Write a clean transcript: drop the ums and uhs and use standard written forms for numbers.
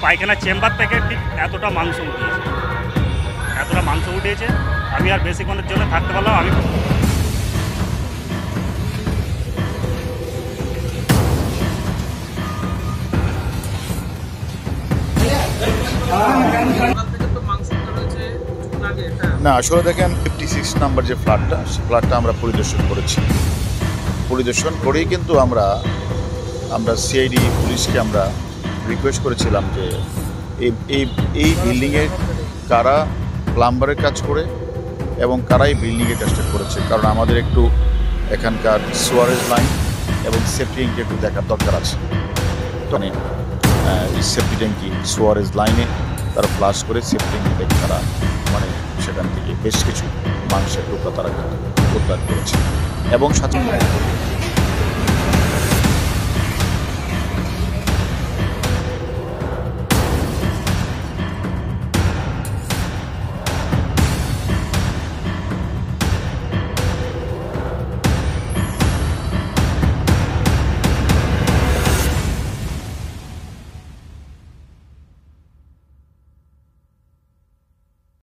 পায়খানার চেম্বার থেকে ঠিক এতটা মাংস উঠিয়েছে। আমি আর বেশিক্ষণের জন্য থাকতে পারলাম। আমি না, আসলে দেখেন 56 নাম্বার যে ফ্ল্যাটটা আমরা পরিদর্শন করেই কিন্তু আমরা সিআইডি পুলিশকে আমরা রিকোয়েস্ট করেছিলাম যে এই বিল্ডিংয়ে কারা প্লাম্বারের কাজ করে এবং কারা এই বিল্ডিংয়ের কাজটা করেছে, কারণ আমাদের একটু এখানকার সোয়ারেজ লাইন এবং সেফটি ট্যাঙ্কি একটু দেখার দরকার আছে। মানে এই সেফটি ট্যাঙ্কি সোয়ারেজ লাইনে তারা ফ্লাশ করে সেফটি ট্যাঙ্কি থেকে তারা মানে সেখান থেকে বেশ কিছু মাংসের টুকরা তারা উদ্ধার করেছে এবং সাথে